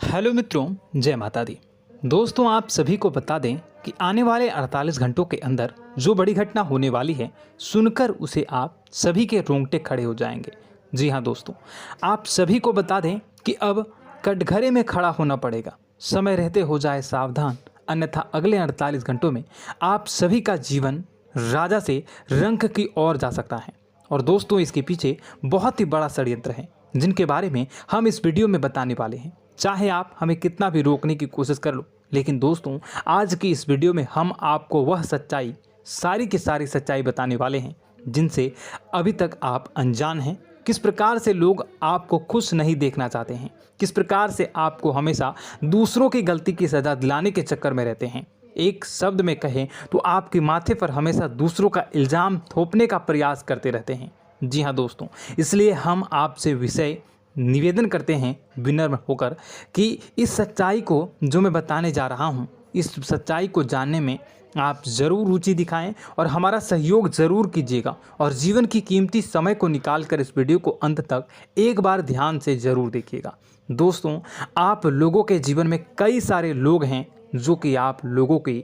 Hello मित्रों, जय माता दी। दोस्तों, आप सभी को बता दें कि आने वाले 48 घंटों के अंदर जो बड़ी घटना होने वाली है, सुनकर उसे आप सभी के रोंगटे खड़े हो जाएंगे। जी हाँ दोस्तों, आप सभी को बता दें कि अब कटघरे में खड़ा होना पड़ेगा। समय रहते हो जाए सावधान, अन्यथा अगले 48 घंटों में आप सभी का जीवन राजा से रंक की ओर जा सकता है। और दोस्तों, इसके पीछे बहुत ही बड़ा षड्यंत्र है, जिनके बारे में हम इस वीडियो में बताने वाले हैं। चाहे आप हमें कितना भी रोकने की कोशिश कर लो, लेकिन दोस्तों, आज की इस वीडियो में हम आपको वह सच्चाई, सारी की सारी सच्चाई बताने वाले हैं जिनसे अभी तक आप अनजान हैं। किस प्रकार से लोग आपको खुश नहीं देखना चाहते हैं, किस प्रकार से आपको हमेशा दूसरों की गलती की सज़ा दिलाने के चक्कर में रहते हैं। एक शब्द में कहें तो आपके माथे पर हमेशा दूसरों का इल्ज़ाम थोपने का प्रयास करते रहते हैं। जी हाँ दोस्तों, इसलिए हम आपसे विषय निवेदन करते हैं विनम्र होकर कि इस सच्चाई को जो मैं बताने जा रहा हूँ, इस सच्चाई को जानने में आप ज़रूर रुचि दिखाएं और हमारा सहयोग ज़रूर कीजिएगा। और जीवन की कीमती समय को निकाल कर इस वीडियो को अंत तक एक बार ध्यान से ज़रूर देखिएगा। दोस्तों, आप लोगों के जीवन में कई सारे लोग हैं जो कि आप लोगों की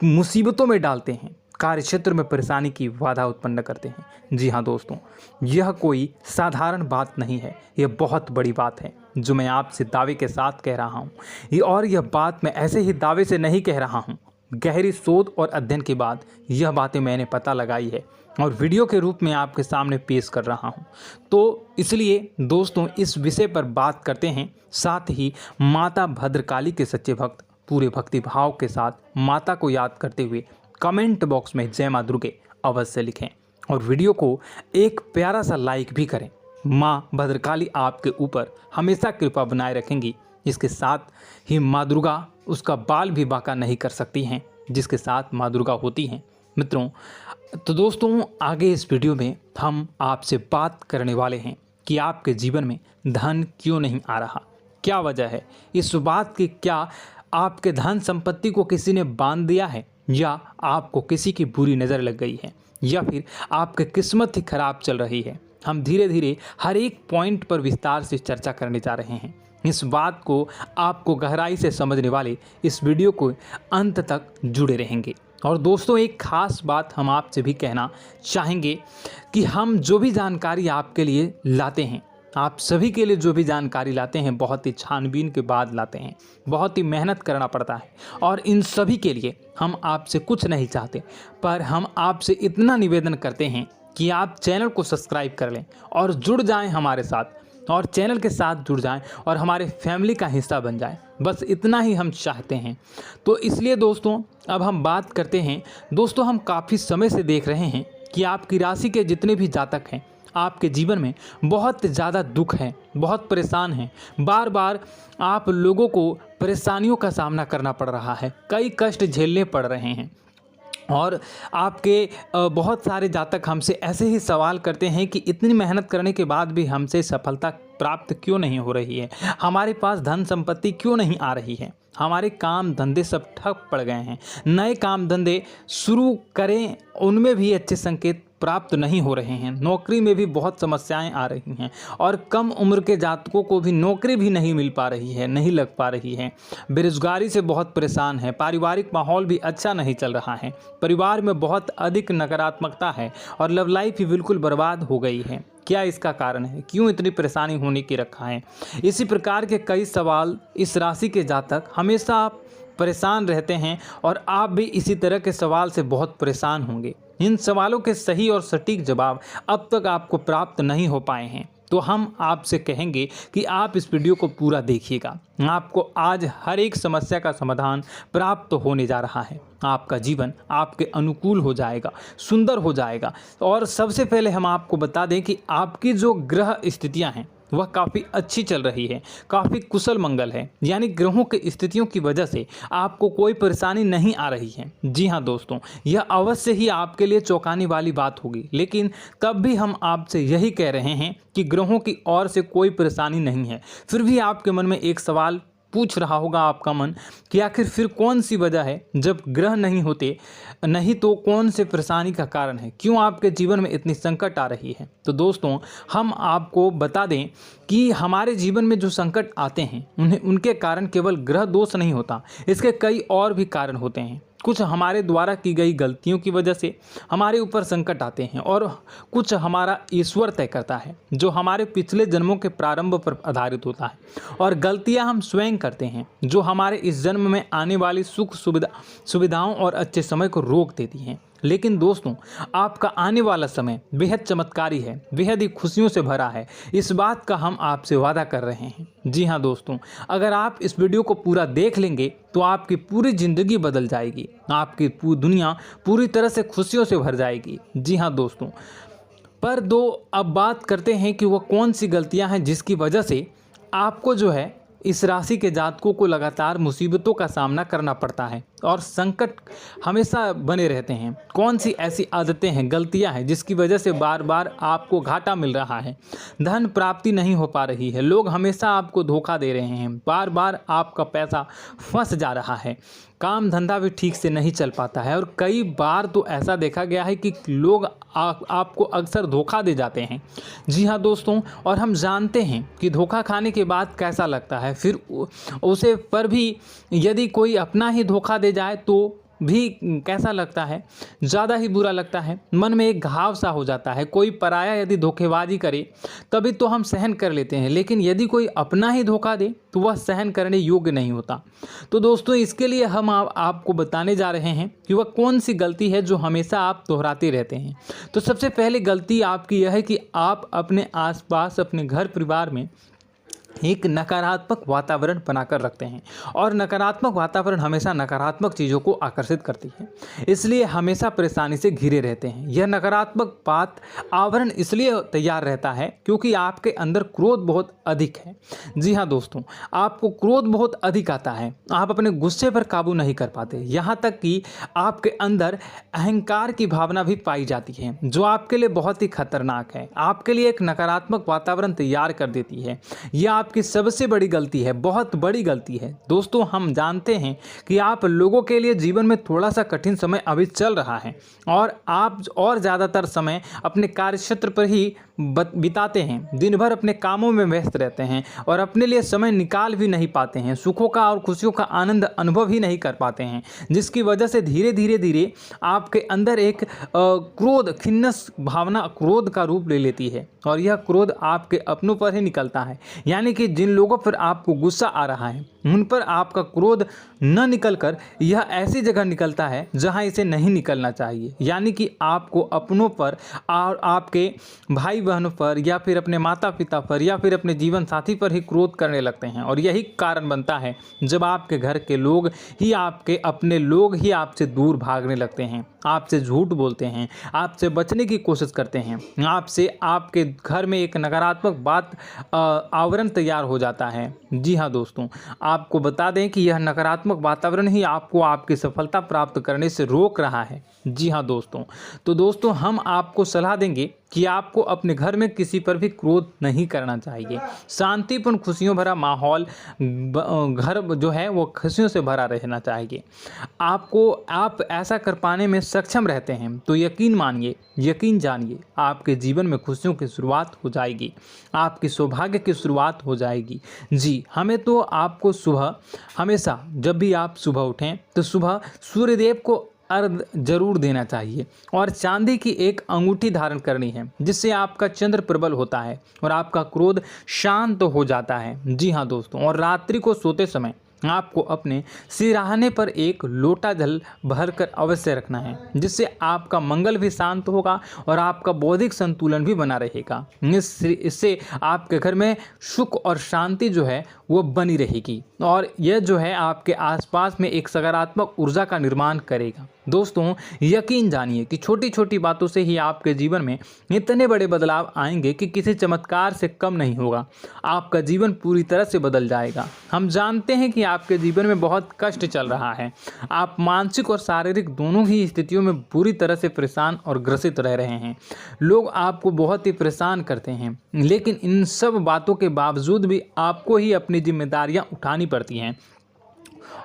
मुसीबतों में डालते हैं, कार्य क्षेत्र में परेशानी की बाधा उत्पन्न करते हैं। जी हाँ दोस्तों, यह कोई साधारण बात नहीं है, यह बहुत बड़ी बात है जो मैं आपसे दावे के साथ कह रहा हूँ। और यह बात मैं ऐसे ही दावे से नहीं कह रहा हूँ, गहरी शोध और अध्ययन के बाद यह बातें मैंने पता लगाई है और वीडियो के रूप में आपके सामने पेश कर रहा हूँ। तो इसलिए दोस्तों, इस विषय पर बात करते हैं। साथ ही माता भद्रकाली के सच्चे भक्त पूरे भक्ति भाव के साथ माता को याद करते हुए कमेंट बॉक्स में जय मां दुर्गे अवश्य लिखें और वीडियो को एक प्यारा सा लाइक भी करें। माँ भद्रकाली आपके ऊपर हमेशा कृपा बनाए रखेंगी। इसके साथ ही माँ दुर्गा उसका बाल भी बांका नहीं कर सकती हैं, जिसके साथ माँ दुर्गा होती हैं। मित्रों, तो दोस्तों, आगे इस वीडियो में हम आपसे बात करने वाले हैं कि आपके जीवन में धन क्यों नहीं आ रहा, क्या वजह है इस बात की। क्या आपके धन संपत्ति को किसी ने बांध दिया है, या आपको किसी की बुरी नज़र लग गई है, या फिर आपकी किस्मत ही खराब चल रही है। हम धीरे धीरे हर एक पॉइंट पर विस्तार से चर्चा करने जा रहे हैं। इस बात को आपको गहराई से समझने वाले इस वीडियो को अंत तक जुड़े रहेंगे। और दोस्तों, एक खास बात हम आपसे भी कहना चाहेंगे कि हम जो भी जानकारी आपके लिए लाते हैं, आप सभी के लिए जो भी जानकारी लाते हैं, बहुत ही छानबीन के बाद लाते हैं, बहुत ही मेहनत करना पड़ता है। और इन सभी के लिए हम आपसे कुछ नहीं चाहते, पर हम आपसे इतना निवेदन करते हैं कि आप चैनल को सब्सक्राइब कर लें और जुड़ जाएं हमारे साथ, और चैनल के साथ जुड़ जाएं और हमारे फैमिली का हिस्सा बन जाएं। बस इतना ही हम चाहते हैं। तो इसलिए दोस्तों, अब हम बात करते हैं। दोस्तों, हम काफ़ी समय से देख रहे हैं कि आपकी राशि के जितने भी जातक हैं, आपके जीवन में बहुत ज़्यादा दुख है, बहुत परेशान हैं। बार बार आप लोगों को परेशानियों का सामना करना पड़ रहा है, कई कष्ट झेलने पड़ रहे हैं। और आपके बहुत सारे जातक हमसे ऐसे ही सवाल करते हैं कि इतनी मेहनत करने के बाद भी हमसे सफलता प्राप्त क्यों नहीं हो रही है, हमारे पास धन संपत्ति क्यों नहीं आ रही है, हमारे काम धंधे सब ठप पड़ गए हैं, नए काम धंधे शुरू करें उनमें भी अच्छे संकेत प्राप्त नहीं हो रहे हैं, नौकरी में भी बहुत समस्याएं आ रही हैं, और कम उम्र के जातकों को भी नौकरी भी नहीं मिल पा रही है, नहीं लग पा रही है, बेरोजगारी से बहुत परेशान है, पारिवारिक माहौल भी अच्छा नहीं चल रहा है, परिवार में बहुत अधिक नकारात्मकता है और लव लाइफ भी बिल्कुल बर्बाद हो गई है। क्या इसका कारण है, क्यों इतनी परेशानी होने की रखा है? इसी प्रकार के कई सवाल इस राशि के जातक हमेशा परेशान रहते हैं, और आप भी इसी तरह के सवाल से बहुत परेशान होंगे। इन सवालों के सही और सटीक जवाब अब तक आपको प्राप्त नहीं हो पाए हैं, तो हम आपसे कहेंगे कि आप इस वीडियो को पूरा देखिएगा। आपको आज हर एक समस्या का समाधान प्राप्त होने जा रहा है। आपका जीवन आपके अनुकूल हो जाएगा, सुंदर हो जाएगा। और सबसे पहले हम आपको बता दें कि आपकी जो ग्रह स्थितियां हैं वह काफ़ी अच्छी चल रही है, काफ़ी कुशल मंगल है, यानी ग्रहों की स्थितियों की वजह से आपको कोई परेशानी नहीं आ रही है। जी हाँ दोस्तों, यह अवश्य ही आपके लिए चौंकाने वाली बात होगी, लेकिन तब भी हम आपसे यही कह रहे हैं कि ग्रहों की ओर से कोई परेशानी नहीं है। फिर भी आपके मन में एक सवाल पूछ रहा होगा आपका मन कि आखिर फिर कौन सी वजह है, जब ग्रह नहीं होते नहीं तो कौन से परेशानी का कारण है, क्यों आपके जीवन में इतनी संकट आ रही है। तो दोस्तों हम आपको बता दें कि हमारे जीवन में जो संकट आते हैं उनके कारण केवल ग्रह दोष नहीं होता, इसके कई और भी कारण होते हैं। कुछ हमारे द्वारा की गई गलतियों की वजह से हमारे ऊपर संकट आते हैं और कुछ हमारा ईश्वर तय करता है, जो हमारे पिछले जन्मों के प्रारंभ पर आधारित होता है। और गलतियां हम स्वयं करते हैं, जो हमारे इस जन्म में आने वाली सुख सुविधाओं और अच्छे समय को रोक देती हैं। लेकिन दोस्तों आपका आने वाला समय बेहद चमत्कारी है, बेहद ही खुशियों से भरा है, इस बात का हम आपसे वादा कर रहे हैं। जी हाँ दोस्तों, अगर आप इस वीडियो को पूरा देख लेंगे तो आपकी पूरी ज़िंदगी बदल जाएगी, आपकी पूरी दुनिया पूरी तरह से खुशियों से भर जाएगी। जी हाँ दोस्तों, पर अब बात करते हैं कि वह कौन सी गलतियां हैं जिसकी वजह से आपको जो है इस राशि के जातकों को लगातार मुसीबतों का सामना करना पड़ता है और संकट हमेशा बने रहते हैं। कौन सी ऐसी आदतें हैं, गलतियां हैं जिसकी वजह से बार बार आपको घाटा मिल रहा है, धन प्राप्ति नहीं हो पा रही है, लोग हमेशा आपको धोखा दे रहे हैं, बार बार आपका पैसा फंस जा रहा है, काम धंधा भी ठीक से नहीं चल पाता है और कई बार तो ऐसा देखा गया है कि लोग आपको अक्सर धोखा दे जाते हैं। जी हाँ दोस्तों, और हम जानते हैं कि धोखा खाने के बाद कैसा लगता है, फिर उसे पर भी यदि कोई अपना ही धोखा दे जाए तो भी कैसा लगता है, ज़्यादा ही बुरा लगता है, मन में एक घाव सा हो जाता है। कोई पराया यदि धोखेबाजी करे तभी तो हम सहन कर लेते हैं, लेकिन यदि कोई अपना ही धोखा दे तो वह सहन करने योग्य नहीं होता। तो दोस्तों इसके लिए हम आपको बताने जा रहे हैं कि वह कौन सी गलती है जो हमेशा आप दोहराते रहते हैं। तो सबसे पहली गलती आपकी यह है कि आप अपने आसपास, अपने घर परिवार में एक नकारात्मक वातावरण बनाकर रखते हैं और नकारात्मक वातावरण हमेशा नकारात्मक चीज़ों को आकर्षित करती है, इसलिए हमेशा परेशानी से घिरे रहते हैं। यह नकारात्मक आवरण इसलिए तैयार रहता है क्योंकि आपके अंदर क्रोध बहुत अधिक है। जी हाँ दोस्तों, आपको क्रोध बहुत अधिक आता है, आप अपने गुस्से पर काबू नहीं कर पाते, यहाँ तक कि आपके अंदर अहंकार की भावना भी पाई जाती है, जो आपके लिए बहुत ही खतरनाक है, आपके लिए एक नकारात्मक वातावरण तैयार कर देती है। यह आपकी सबसे बड़ी गलती है, बहुत बड़ी गलती है। दोस्तों हम जानते हैं कि आप लोगों के लिए जीवन में थोड़ा सा कठिन समय अभी चल रहा है और आप और ज़्यादातर समय अपने कार्यक्षेत्र पर ही बिताते हैं, दिन भर अपने कामों में व्यस्त रहते हैं और अपने लिए समय निकाल भी नहीं पाते हैं, सुखों का और खुशियों का आनंद अनुभव ही नहीं कर पाते हैं, जिसकी वजह से धीरे धीरे आपके अंदर एक क्रोध, खिन्नस भावना क्रोध का रूप ले लेती है और यह क्रोध आपके अपनों पर ही निकलता है। यानी कि जिन लोगों पर आपको गुस्सा आ रहा है उन पर आपका क्रोध न निकलकर यह ऐसी जगह निकलता है जहां इसे नहीं निकलना चाहिए। यानी कि आपको अपनों पर और आपके भाई बहनों पर या फिर अपने माता पिता पर या फिर अपने जीवन साथी पर ही क्रोध करने लगते हैं और यही कारण बनता है जब आपके घर के लोग ही, आपके अपने लोग ही आपसे दूर भागने लगते हैं, आपसे झूठ बोलते हैं, आपसे बचने की कोशिश करते हैं, आपसे आपके घर में एक नकारात्मक आवरण तैयार हो जाता है। जी हाँ दोस्तों, आपको बता दें कि यह नकारात्मक वातावरण ही आपको आपकी सफलता प्राप्त करने से रोक रहा है। जी हाँ दोस्तों, तो दोस्तों हम आपको सलाह देंगे कि आपको अपने घर में किसी पर भी क्रोध नहीं करना चाहिए। शांतिपूर्ण खुशियों भरा माहौल, घर जो है वो खुशियों से भरा रहना चाहिए। आप ऐसा कर पाने में सक्षम रहते हैं तो यकीन मानिए, यकीन जानिए, आपके जीवन में खुशियों की शुरुआत हो जाएगी, आपकी सौभाग्य की शुरुआत हो जाएगी। जी, हमें तो आपको सुबह, हमेशा जब भी आप सुबह उठें तो सुबह सूर्यदेव को अर्घ जरूर देना चाहिए और चांदी की एक अंगूठी धारण करनी है, जिससे आपका चंद्र प्रबल होता है और आपका क्रोध शांत हो जाता है। जी हाँ दोस्तों, और रात्रि को सोते समय आपको अपने सिरहाने पर एक लोटा जल भरकर अवश्य रखना है, जिससे आपका मंगल भी शांत होगा और आपका बौद्धिक संतुलन भी बना रहेगा। इससे आपके घर में सुख और शांति जो है वो बनी रहेगी और यह जो है आपके आसपास में एक सकारात्मक ऊर्जा का निर्माण करेगा। दोस्तों यकीन जानिए कि छोटी छोटी बातों से ही आपके जीवन में इतने बड़े बदलाव आएंगे कि किसी चमत्कार से कम नहीं होगा, आपका जीवन पूरी तरह से बदल जाएगा। हम जानते हैं कि आपके जीवन में बहुत कष्ट चल रहा है। आप मानसिक और शारीरिक दोनों ही स्थितियों में बुरी तरह से परेशान और ग्रसित रह रहे हैं। लोग आपको बहुत ही परेशान करते हैं, लेकिन इन सब बातों के बावजूद भी आपको ही अपनी जिम्मेदारियां उठानी पड़ती हैं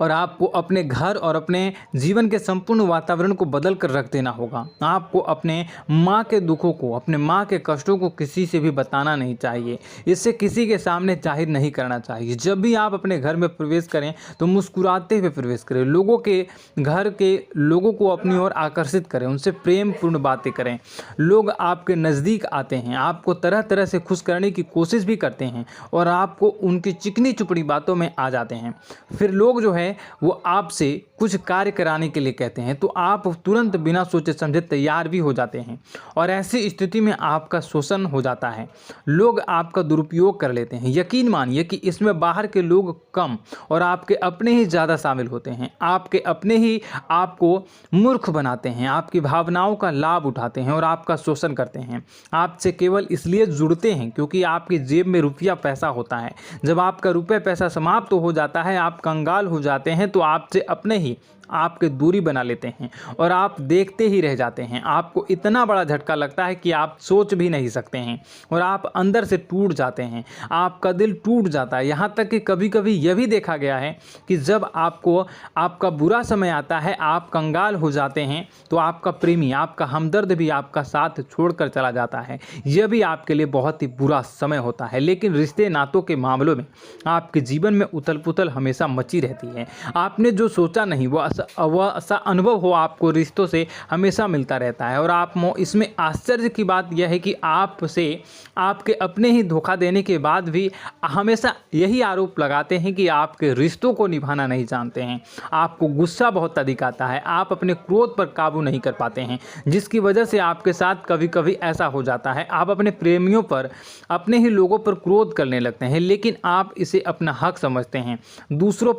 और आपको अपने घर और अपने जीवन के संपूर्ण वातावरण को बदल कर रख देना होगा। आपको अपने माँ के दुखों को, अपने माँ के कष्टों को किसी से भी बताना नहीं चाहिए। इससे किसी के सामने जाहिर नहीं करना चाहिए। जब भी आप अपने घर में प्रवेश करें तो मुस्कुराते हुए प्रवेश करें। लोगों के घर के लोगों को अपनी ओर आकर्षित करें, उनसे प्रेमपूर्ण बातें करें। लोग आपके नज़दीक आते हैं, आपको तरह तरह से खुश करने की कोशिश भी करते हैं और आपको उनकी चिकनी चुपड़ी बातों में आ जाते हैं। फिर लोग जो है वो आपसे कुछ कार्य कराने के लिए कहते हैं तो आप तुरंत बिना सोचे समझे तैयार भी हो जाते हैं और ऐसी स्थिति में आपका शोषण हो जाता है। लोग आपका दुरुपयोग कर लेते हैं। यकीन मानिए कि इसमें बाहर के लोग कम और आपके अपने ही ज़्यादा शामिल होते हैं। आपके अपने ही आपको मूर्ख बनाते हैं, आपकी भावनाओं का लाभ उठाते हैं और आपका शोषण करते हैं। आपसे केवल इसलिए जुड़ते हैं क्योंकि आपकी जेब में रुपया पैसा होता है। जब आपका रुपया पैसा समाप्त हो जाता है, आप कंगाल हो जाते हैं तो आपसे अपने ही आपके दूरी बना लेते हैं और आप देखते ही रह जाते हैं। आपको इतना बड़ा झटका लगता है कि आप सोच भी नहीं सकते हैं और आप अंदर से टूट जाते हैं। आपका दिल टूट जाता है। यहाँ तक कि कभी कभी यह भी देखा गया है कि जब आपको आपका बुरा समय आता है, आप कंगाल हो जाते हैं तो आपका प्रेमी, आपका हमदर्द भी आपका साथ छोड़कर चला जाता है। यह भी आपके लिए बहुत ही बुरा समय होता है। लेकिन रिश्ते नातों के मामलों में आपके जीवन में उथल पुथल हमेशा मची रहती है। आपने जो सोचा नहीं वह ऐसा अनुभव हो आपको रिश्तों से हमेशा मिलता रहता है। और आप इसमें आश्चर्य की बात यह है कि आपसे आपके अपने ही धोखा देने के बाद भी हमेशा यही आरोप लगाते हैं कि आपके रिश्तों को निभाना नहीं जानते हैं। आपको गुस्सा बहुत अधिक आता है, आप अपने क्रोध पर काबू नहीं कर पाते हैं, जिसकी वजह से आपके साथ कभी कभी ऐसा हो जाता है आप अपने प्रेमियों पर, अपने ही लोगों पर क्रोध करने लगते हैं। लेकिन आप इसे अपना हक समझते हैं, दूसरों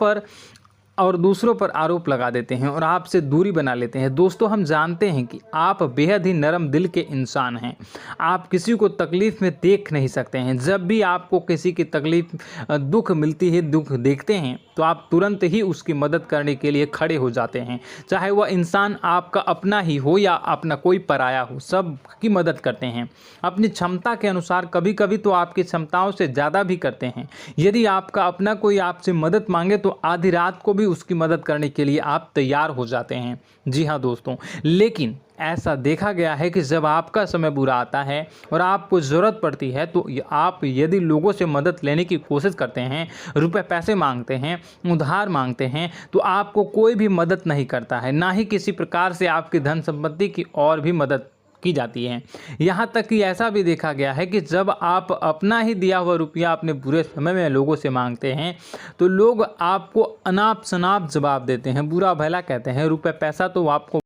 पर आरोप लगा देते हैं और आपसे दूरी बना लेते हैं। दोस्तों, हम जानते हैं कि आप बेहद ही नरम दिल के इंसान हैं। आप किसी को तकलीफ़ में देख नहीं सकते हैं। जब भी आपको किसी की तकलीफ़, दुख मिलती है, दुख देखते हैं तो आप तुरंत ही उसकी मदद करने के लिए खड़े हो जाते हैं। चाहे वह इंसान आपका अपना ही हो या अपना कोई पराया हो, सब की मदद करते हैं अपनी क्षमता के अनुसार। कभी कभी तो आपकी क्षमताओं से ज़्यादा भी करते हैं। यदि आपका अपना कोई आपसे मदद मांगे तो आधी रात को भी उसकी मदद करने के लिए आप तैयार हो जाते हैं। जी हाँ दोस्तों, लेकिन ऐसा देखा गया है कि जब आपका समय बुरा आता है और आपको ज़रूरत पड़ती है तो आप यदि लोगों से मदद लेने की कोशिश करते हैं, रुपए पैसे मांगते हैं, उधार मांगते हैं, तो आपको कोई भी मदद नहीं करता है। ना ही किसी प्रकार से आपकी धन संपत्ति की और भी मदद की जाती है। यहाँ तक कि ऐसा भी देखा गया है कि जब आप अपना ही दिया हुआ रुपया अपने बुरे समय में लोगों से मांगते हैं तो लोग आपको अनाप शनाप जवाब देते हैं, बुरा भला कहते हैं। रुपए पैसा तो आपको